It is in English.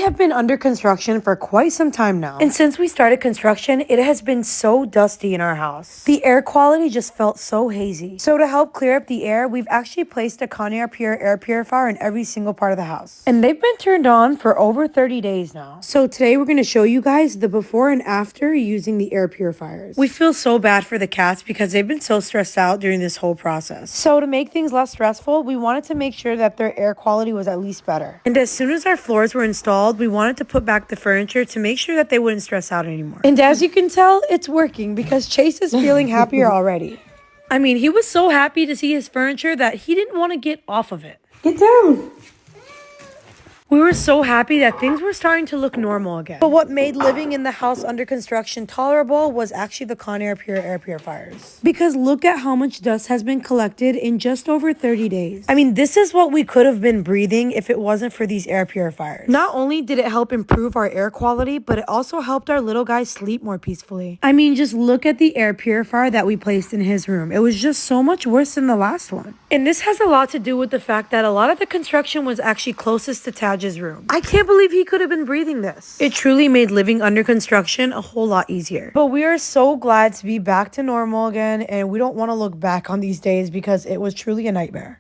have been under construction for quite some time now. And since we started construction, it has been so dusty in our house. The air quality just felt so hazy. So to help clear up the air, we've actually placed a ConairPure Air Purifier in every single part of the house. And they've been turned on for over 30 days now. So today we're going to show you guys the before and after using the air purifiers. We feel so bad for the cats because they've been so stressed out during this whole process. So to make things less stressful, we wanted to make sure that their air quality was at least better. And as soon as our floors were installed, we wanted to put back the furniture to make sure that they wouldn't stress out anymore. And as you can tell, it's working because Chase is feeling happier already. I mean, he was so happy to see his furniture that he didn't want to get off of it. Get down. We were so happy that things were starting to look normal again. But what made living in the house under construction tolerable was actually the ConairPure Air Purifiers. Because look at how much dust has been collected in just over 30 days. I mean, this is what we could have been breathing if it wasn't for these air purifiers. Not only did it help improve our air quality, but it also helped our little guy sleep more peacefully. I mean, just look at the air purifier that we placed in his room. It was just so much worse than the last one. And this has a lot to do with the fact that a lot of the construction was actually closest to Taj's room. I can't believe he could have been breathing this. It truly made living under construction a whole lot easier. But we are so glad to be back to normal again, and we don't want to look back on these days because it was truly a nightmare.